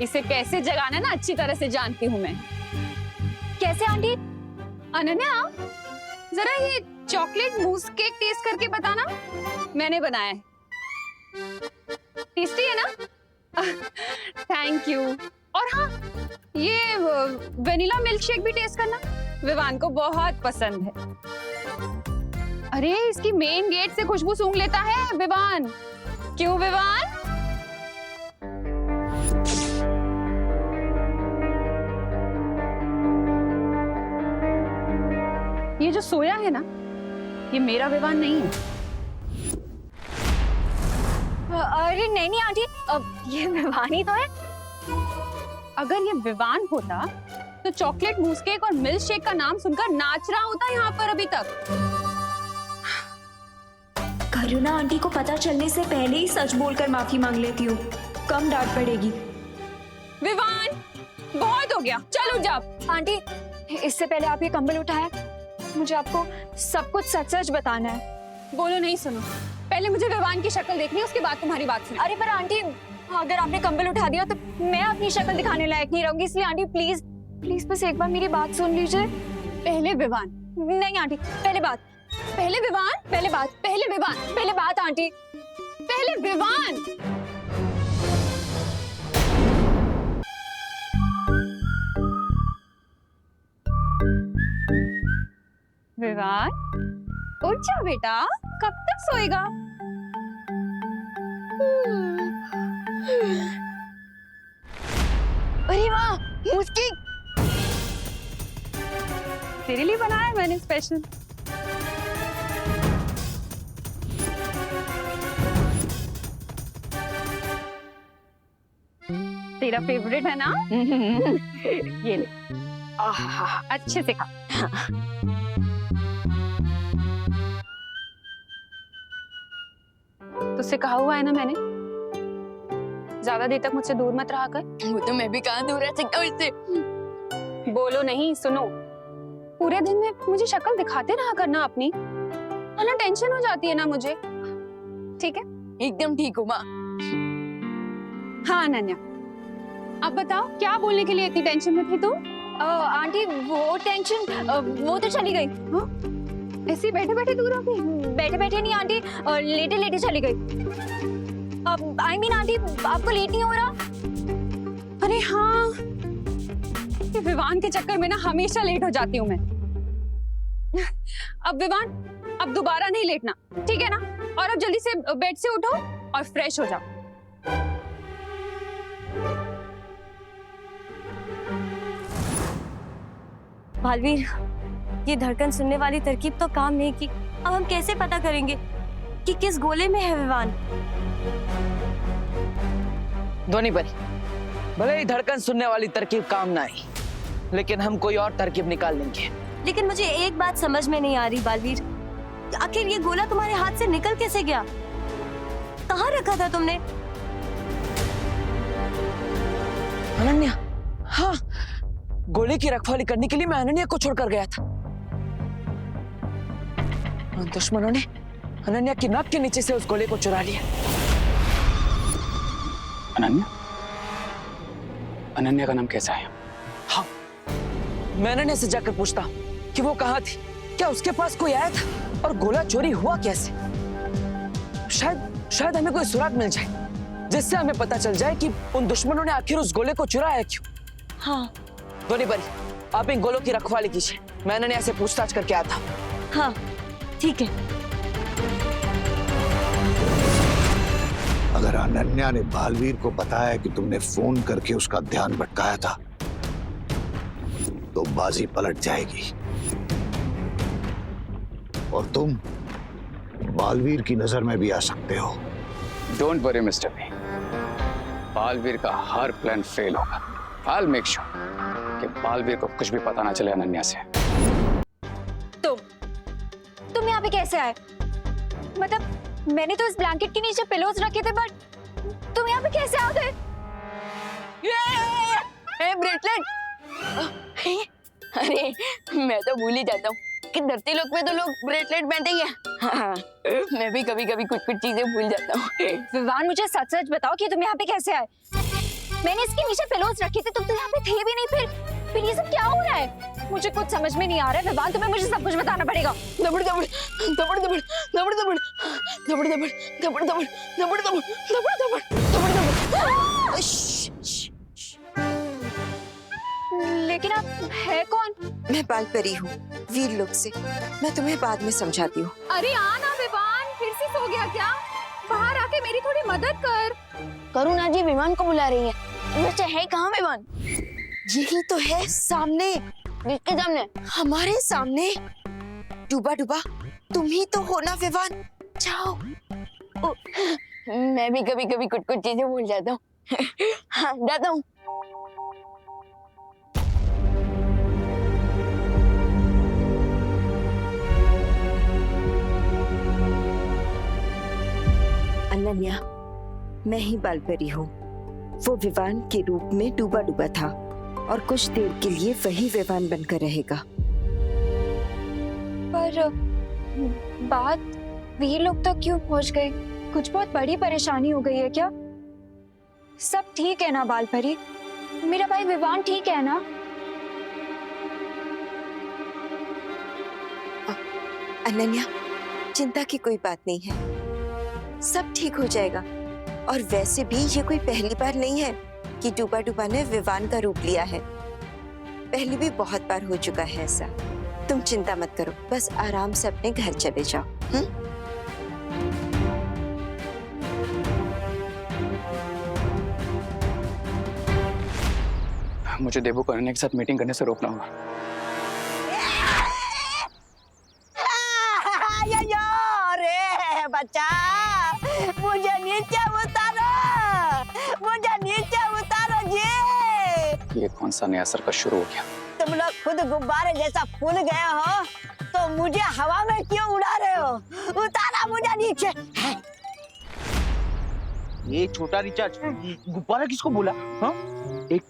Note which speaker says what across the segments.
Speaker 1: इसे कैसे जगाना ना अच्छी तरह से जानती हूँ मैं।
Speaker 2: कैसे आंटी?
Speaker 1: अनन्या, जरा ये चॉकलेट मूस केक टेस्ट करके बताना, मैंने बनाया है। टेस्टी है ना? Thank you. और हाँ, ये वेनिला मिल्क शेक भी टेस्ट करना, विवान को बहुत पसंद है। अरे इसकी मेन गेट से खुशबू सूंघ लेता है विवान। क्यों विवान? ये जो सोया है ना, ये मेरा विवान नहीं है।
Speaker 2: अरे नहीं आंटी, ये विवान ही तो है।
Speaker 1: अगर ये विवान होता तो चॉकलेट मूस केक और मिल्क शेक का नाम सुनकर नाच रहा होता यहाँ पर अभी तक।
Speaker 2: करुणा आंटी को पता चलने से पहले ही सच बोलकर माफी मांग लेती हूँ, कम डांट पड़ेगी।
Speaker 1: विवान, बहुत हो गया, चल उठ जा।
Speaker 2: आंटी, इससे पहले आप ये कंबल उठाया, मुझे आपको सब कुछ सच सच बताना है।
Speaker 1: बोलो नहीं सुनो, पहले मुझे विवान की शक्ल देखनी है, उसके बाद तुम्हारी बात सुनो।
Speaker 2: अरे पर आंटी, अगर आपने कंबल उठा दिया तो मैं अपनी शक्ल दिखाने लायक नहीं रहूंगी, इसलिए आंटी प्लीज प्लीज बस एक बार मेरी बात सुन लीजिए।
Speaker 1: पहले विवान।
Speaker 2: नहीं आंटी, पहले बात।
Speaker 1: पहले विवान,
Speaker 2: पहले बात।
Speaker 1: पहले विवान,
Speaker 2: पहले बात आंटी।
Speaker 1: पहले विवान। विवान, उठ जा बेटा, कब तक सोएगा?
Speaker 2: अरे वाह, मुस्की
Speaker 1: तेरे लिए बनाया है मैंने स्पेशल। तेरा फेवरेट है ना? ये ले। आहा, अच्छे से खा। तुझसे कहा हुआ है ना मैंने, ज्यादा देर तक मुझसे दूर मत रहा कर।
Speaker 2: वो तो मैं भी कहाँ दूर रह सकता हूँ इससे।
Speaker 1: बोलो नहीं, सुनो। पूरे दिन में मुझे शक्ल दिखाते रहा करना अपनी, वरना टेंशन हो जाती है ना मुझे। ठीक है?
Speaker 2: एकदम ठीक हूँ माँ।
Speaker 1: हाँ अनन्या, अब बताओ क्या बोलने के लिए इतनी टेंशन में थी तुम?
Speaker 2: आंटी वो टेंशन वो तो चली गई।
Speaker 1: हाँ? ऐसे बैठे बैठे दूर हो गई?
Speaker 2: बैठे बैठे नहीं आंटी, लेटे लेटे चली गई। आई मीन आंटी, आपको लेट नहीं हो रहा?
Speaker 1: अरे हाँ, ये विवान के चक्कर में ना हमेशा लेट हो जाती हूँ मैं। अब विवान, अब दोबारा नहीं लेटना, ठीक है ना? और अब जल्दी से बेड से उठो और फ्रेश हो जाओ।
Speaker 2: बालवीर, ये धड़कन सुनने वाली तरकीब तो काम नहीं की। अब हम कैसे पता करेंगे कि किस गोले में है विवान?
Speaker 3: ध्वनि बनी, भले ही धड़कन सुनने वाली तरकीब काम ना आई, लेकिन हम कोई और तरकीब निकाल लेंगे।
Speaker 2: लेकिन मुझे एक बात समझ में नहीं आ रही बालवीर, आखिर ये गोला तुम्हारे हाथ से निकल कैसे गया? कहाँ रखा था तुमने?
Speaker 3: अनन्या, हाँ, गोले की रखवाली करने के लिए मैं अनन्या को छोड़कर गया था। उन दुश्मनों ने अनन्या की नाक के नीचे से उस गोले को चुरा लिया।
Speaker 4: अनन्या? अनन्या का नाम कैसा है?
Speaker 3: हाँ, मैं अनन्या से जाकर पूछता कि वो कहाँ थी, क्या उसके पास कोई आया था और गोला चोरी हुआ कैसे? शायद हमें कोई सुराग मिल जाए, जिससे हमें पता चल जाए कि उन दुश्मनों ने आखिर उस गोले को चुराया क्यों।
Speaker 2: हाँ
Speaker 3: ध्वनि बनी, आप इन गोलों की रखवाली कीजिए, मैं अनन्या से पूछताछ करके आता हूँ।
Speaker 2: हाँ ठीक है।
Speaker 5: अगर अनन्या ने बालवीर को बताया कि तुमने फोन करके उसका ध्यान भटकाया था, तो बाजी पलट जाएगी और तुम बालवीर की नजर में भी आ सकते हो।
Speaker 4: Don't worry mister B, Baalveer का हर प्लान फेल होगा। I'll make sure कि बालवीर को कुछ भी पता ना चले अनन्या से।
Speaker 2: तुम यहाँ पे कैसे आए? मतलब मैंने तो इस ब्लैंकेट के नीचे पिलोज रखे थे, बट तुम यहाँ पे कैसे आ गए?
Speaker 6: ब्रेसलेट! अरे मैं तो भूल ही जाता हूँ कि धरती लोक पे तो लोग ब्रेसलेट पहनते ही हैं। हाँ, मैं भी कभी कभी कुछ कुछ चीजें भूल जाता हूँ।
Speaker 2: विवान, मुझे सच सच बताओ कि तुम यहाँ पे कैसे आए? मैंने इसके नीचे पिलोज रखे थे, तुम तो यहाँ पे थे भी नहीं। फिर ये सब क्या हो रहा है? मुझे कुछ समझ में नहीं आ रहा है विवान, तुम्हें मुझे सब कुछ बताना पड़ेगा।
Speaker 6: दबड़ दबड़ दबड़ दबड़ दबड़ दबड़ दबड़ दबड़ दबड़ दबड़ दबड़ दबड़ दबड़ दबड़ दबड़।
Speaker 2: लेकिन आप है कौन?
Speaker 7: मैं बाल परी हूँ, वीर लोक से। मैं तुम्हें बाद में समझाती हूँ।
Speaker 1: अरे आना विवान, फिर से सो गया क्या? बाहर आके मेरी थोड़ी मदद कर।
Speaker 6: करुणा जी विमान को बुला रही है। वैसे है कहाँ विमान?
Speaker 7: यही तो है, सामने,
Speaker 6: किसके सामने?
Speaker 7: हमारे सामने। डूबा डूबा तुम ही तो हो ना विवान, जाओ।
Speaker 6: मैं भी कभी कभी कुछ कुछ चीजें भूल जाता हूँ। हाँ जाता हूँ।
Speaker 7: अनन्या, मैं ही बालपरी हूँ। वो विवान के रूप में डूबा डूबा था और कुछ देर के लिए वही विवान बनकर रहेगा।
Speaker 2: पर बात वीर लोग तक क्यों पहुंच गई? कुछ बहुत बड़ी परेशानी हो गई है क्या? सब ठीक है ना बालपरी? मेरा भाई विवान ठीक है ना?
Speaker 7: अनन्या, चिंता की कोई बात नहीं है, सब ठीक हो जाएगा। और वैसे भी ये कोई पहली बार नहीं है कि डूबा डूबा ने विवान का रूप लिया है। पहले भी बहुत बार हो चुका है ऐसा। तुम चिंता मत करो, बस आराम से अपने घर चले जाओ।
Speaker 4: मुझे देबू को अनन्या के साथ मीटिंग करने से रोकना होगा।
Speaker 6: अरे बच्चा, मुझे नीचे उतारो, मुझे नीचे उतारो जी।
Speaker 4: ये कौन सा नया सर्कस शुरू हो गया?
Speaker 6: तुम लोग खुद गुब्बारे जैसा फूल गए हो तो मुझे हवा में क्यों उड़ा रहे हो? उतारा मुझे नीचे।
Speaker 8: ये छोटा रिचार्ज, गुब्बारा किसको बोला? हाँ, एक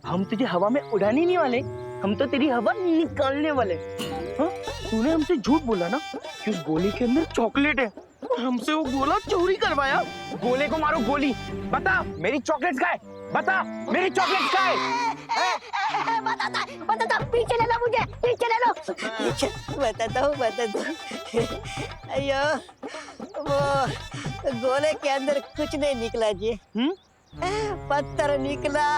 Speaker 8: हम तुझे हवा में उड़ाने नहीं वाले, हम तो तेरी हवा निकालने वाले। हाँ, तूने हमसे झूठ बोला ना कि उस गोले के अंदर चॉकलेट है और हमसे वो गोला चोरी करवाया। गोले को मारो गोली। बता मेरी चॉकलेट का है, बता मेरी चॉकलेट का है।
Speaker 6: बताता, पीछे ले लो मुझे, पीछे ले लो। पीछे बताता हूँ। अयो, वो गोले के अंदर कुछ नहीं निकला जी। पत्थर निकला,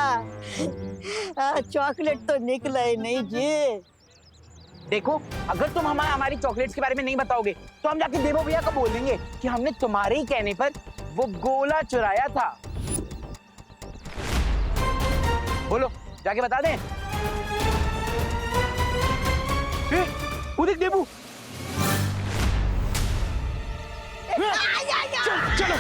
Speaker 6: चॉकलेट तो निकला ही नहीं जी।
Speaker 8: देखो, अगर तुम हमारी चॉकलेट्स के बारे में नहीं बताओगे तो हम जाके देवो भैया को बोल देंगे कि हमने तुम्हारे ही कहने पर वो गोला चुराया था। बोलो, जाके बता दें। वो देख देवू। चलो।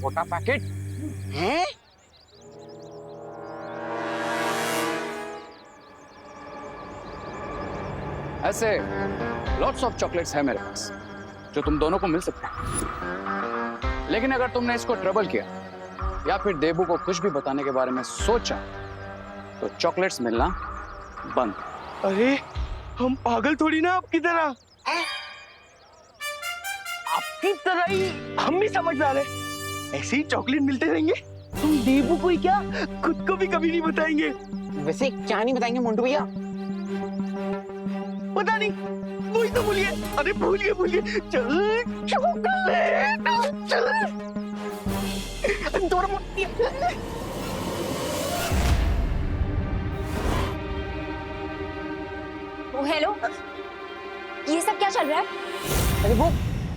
Speaker 8: मोटा पैकेट है।
Speaker 4: ऐसे लॉट्स ऑफ चॉकलेट्स है मेरे पास जो तुम दोनों को मिल सकते हैं, लेकिन अगर तुमने इसको ट्रबल किया या फिर देबू को कुछ भी बताने के बारे में सोचा तो चॉकलेट्स मिलना बंद।
Speaker 8: अरे हम पागल थोड़ी ना आपकी तरह। आपकी तरह ही हम भी समझदार हैं। ऐसे ही चॉकलेट मिलते रहेंगे। तुम देबू को ही क्या, खुद को भी कभी नहीं बताएंगे। वैसे क्या नहीं बताएंगे मोंटू भैया? पता नहीं, वही तो भूलिए। अरे भूलिए। चल चॉकलेट, चल। थोड़ा मोटी।
Speaker 2: हेलो, ये सब क्या चल रहा है?
Speaker 8: अरे वो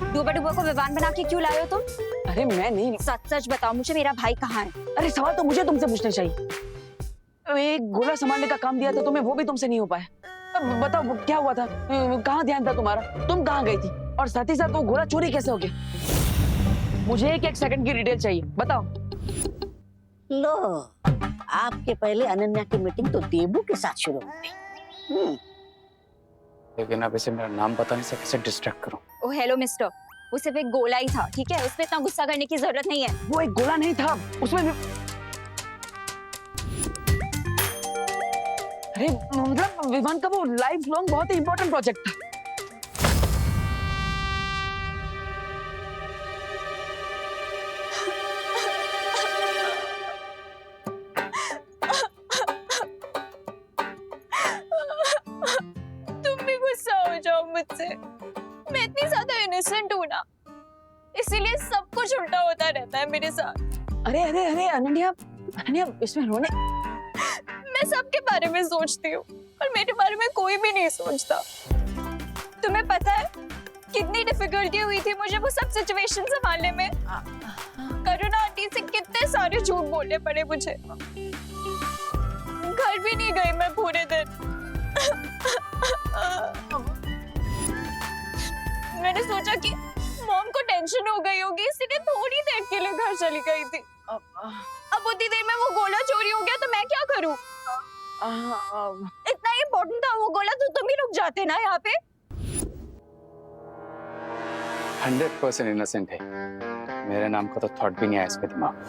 Speaker 2: डूबा डूबा को विवान बना के क्यों लाए हो तुम?
Speaker 8: अरे मैं नहीं।
Speaker 2: सच बताओ मुझे, मेरा भाई कहाँ है?
Speaker 8: अरे सवाल तो मुझे तुमसे पूछना चाहिए। एक गोला संभालने का काम दिया था तुम्हें, वो भी तुमसे नहीं हो पाया। अब बताओ क्या हुआ था? कहाँ ध्यान था तुम्हारा? तुम कहाँ गई थी?
Speaker 3: और साथ ही साथ वो घोड़ा चोरी कैसे हो गया? मुझे एक सेकंड की डिटेल चाहिए, बताओ।
Speaker 9: लो, आपके पहले अनन्या की मीटिंग तो देबू के साथ शुरू हो गई।
Speaker 4: लेकिन अब इसे मेरा नाम बताने से कैसे डिस्ट्रैक्ट करूं?
Speaker 2: ओ हेलो मिस्टर, वो सिर्फ एक गोला ही था, ठीक है? उसपे इतना गुस्सा करने की जरूरत नहीं है।
Speaker 3: वो एक गोला नहीं था, उसमें अरे मतलब विवान का वो लाइफ लॉन्ग बहुत ही इंपॉर्टेंट प्रोजेक्ट था।
Speaker 2: तुम भी गुस्सा हो जाओ मुझसे, मैं इतनी ज्यादा इनोसेंट हूँ ना, इसीलिए सब कुछ उल्टा होता रहता है मेरे साथ।
Speaker 3: अरे अरे अरे अनन्या, अनन्या इसमें रोने।
Speaker 2: मैं सबके बारे में सोचती हूँ पर मेरे बारे में कोई भी नहीं सोचता। तुम्हें पता है कितनी डिफिकल्टी हुई थी मुझे वो सब सिचुएशन संभालने में। करुणा आंटी से कितने सारे झूठ बोलने पड़े मुझे। घर भी नहीं गई मैं पूरे दिन। मैंने सोचा कि मॉम को टेंशन हो गई होगी इसलिए थोड़ी देर के लिए घर चली गई थी। अब उतनी देर में वो गोला चोरी हो गया तो मैं क्या करूं? इतना इम्पोर्टेंट था वो गोला तो तुम ही रुक जाते ना यहाँ पे।
Speaker 4: 100% इनोसेंट है। मेरे नाम का तो थॉट भी नहीं आया इसके दिमाग में।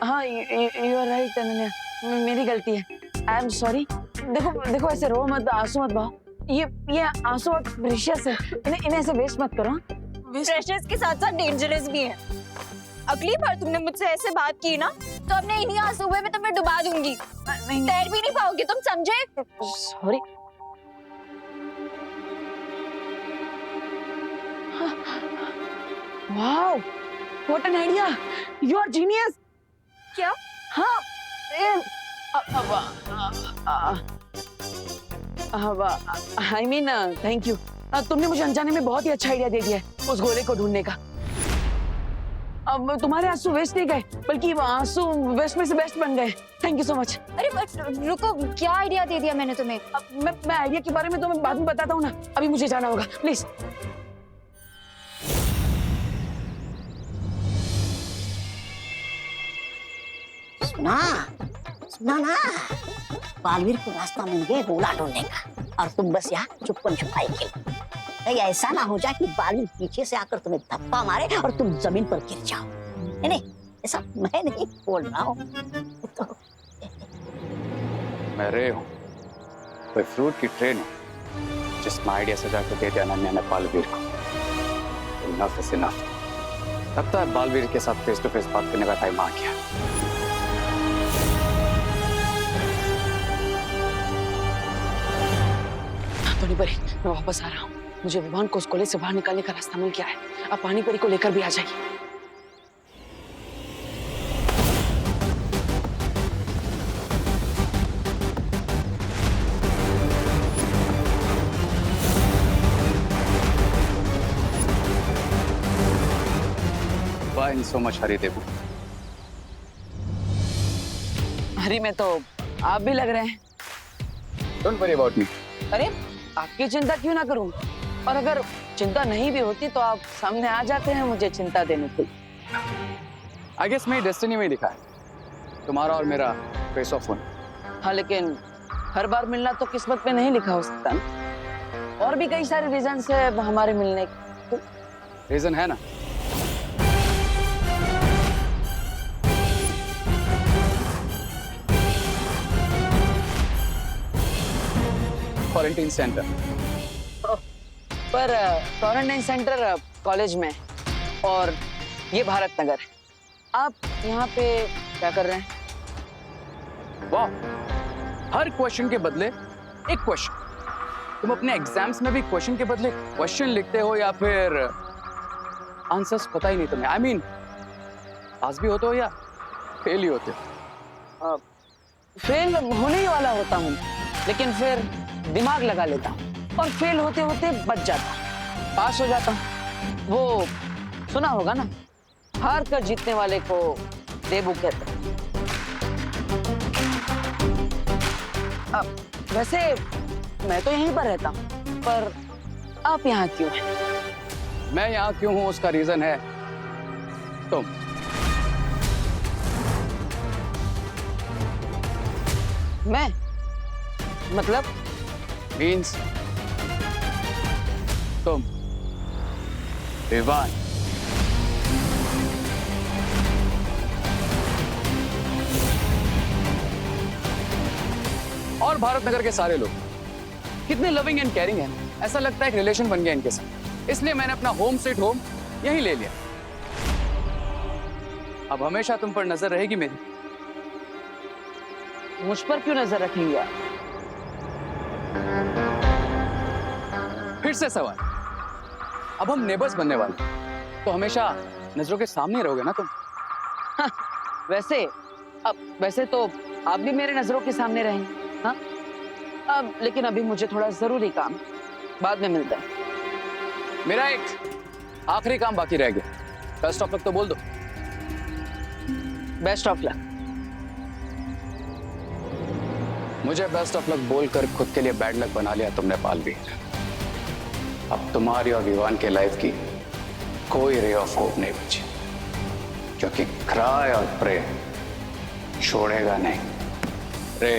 Speaker 3: हाँ यू आर राइट अनन्या, मेरी गलती है। I am sorry. देखो देखो ऐसे रो मत, आंसू मत बहाओ। ये आंसू बहुत प्रेशियस है, इन्हें ऐसे वेस्ट मत करो।
Speaker 2: प्रेशियस के साथ साथ डेंजरस भी है। अगली बार तुमने मुझसे ऐसे बात की ना तो अपने इन्हीं आंसू में तुम्हें डुबा दूंगी। तैर भी नहीं पाओगे तुम, समझे?
Speaker 3: Sorry. Wow, what an idea, you are genius.
Speaker 2: क्या?
Speaker 3: हाँ आई मीन थैंक यू। तुमने मुझे अनजाने में बहुत ही अच्छा आइडिया दे दिया है उस गोले को ढूंढने का। अब तुम्हारे आंसू वेस्ट नहीं गए बल्कि वो आंसू वेस्ट में से बेस्ट बन गए। Thank you so much.
Speaker 2: अरे बट रुको, क्या आइडिया दे दिया मैंने तुम्हें?
Speaker 3: मैं आइडिया के बारे में तुम्हें बाद में बताता हूँ ना, अभी मुझे जाना होगा प्लीज।
Speaker 9: सुना सुना ना, बालवीर को रास्ता मिल गया गोला ढूंढने का और तुम बस यहाँ चुपन छुपाई के। कहीं ऐसा ना हो जाए कि बालवीर पीछे से आकर तुम्हें धप्पा मारे और तुम जमीन पर गिर जाओ। नहीं, ऐसा मैं नहीं बोल रहा हूँ। तो
Speaker 4: मैं रे हूँ, कोई फ्रूट की ट्रेन है जिसमें आइडिया सजा के दे दिया अनन्या ने बालवीर को। Enough is enough. लगता है बालवीर के साथ फेस टू फेस बात करने का टाइम आ गया।
Speaker 3: पानी परी, मैं वापस आ रहा हूँ। मुझे विवान को उस कोले से बाहर निकालने का रास्ता मिल गया है। अब पानी परी को लेकर भी आ जाइए।
Speaker 4: Why so much hurry, देबू?
Speaker 3: हरी में तो आप भी लग रहे हैं।
Speaker 4: Don't worry about me.
Speaker 3: अरे आपकी चिंता क्यों ना करूं? और अगर चिंता नहीं भी होती तो आप सामने आ जाते हैं मुझे चिंता देने के लिए।
Speaker 4: I guess मेरी डेस्टिनी में लिखा है तुम्हारा और मेरा फेस ऑफ होना।
Speaker 3: हाँ लेकिन हर बार मिलना तो किस्मत में नहीं लिखा हो सकता ना। और भी कई सारे रीजन है हमारे मिलने के।
Speaker 4: रीजन है ना? Quarantine centre.
Speaker 3: पर क्वारंटाइन सेंटर कॉलेज में और ये भारत नगर है। आप यहाँ पे क्या कर रहे हैं?
Speaker 4: वाह, हर क्वेश्चन के बदले एक क्वेश्चन। तुम अपने एग्जाम्स में भी क्वेश्चन के बदले क्वेश्चन लिखते हो या फिर आंसर्स पता ही नहीं तुम्हें? आई मीन पास भी होते हो या फेल ही होते हो?
Speaker 3: फेल होने ही वाला होता हूँ लेकिन फिर दिमाग लगा लेता हूँ और फेल होते होते बच जाता हूँ, पास हो जाता हूँ। वो सुना होगा ना, हार कर जीतने वाले को देबू कहते हैं। वैसे मैं तो यहीं पर रहता हूँ पर आप यहाँ क्यों हैं?
Speaker 4: मैं यहाँ क्यों हूँ उसका रीजन है तुम।
Speaker 3: मैं मतलब
Speaker 4: मीन्स तुम विवान। और भारत नगर के सारे लोग कितने लविंग एंड केयरिंग हैं, ऐसा लगता है एक रिलेशन बन गया इनके साथ, इसलिए मैंने अपना होम स्वीट होम यहीं ले लिया। अब हमेशा तुम पर नजर रहेगी मेरी।
Speaker 3: मुझ पर क्यों नजर रखेंगे आप?
Speaker 4: फिर से सवाल, अब हम नेबर्स बनने वाले हैं, तो हमेशा नजरों के सामने रहोगे ना तुम।
Speaker 3: वैसे तो आप भी मेरे नजरों के सामने रहें। हाँ अब लेकिन अभी मुझे थोड़ा जरूरी काम, बाद में मिलते हैं।
Speaker 4: मेरा एक आखिरी काम बाकी रह गया, बेस्ट ऑफ लक तो बोल दो।
Speaker 3: Best of luck.
Speaker 4: मुझे बेस्ट ऑफ लक बोलकर खुद के लिए बैड लक बना लिया तुमने पालवीर। अब तुम्हारी और विवान के लाइफ की कोई रे ऑफ होप नहीं बची, क्योंकि क्राई और प्रे छोड़ेगा नहीं। रे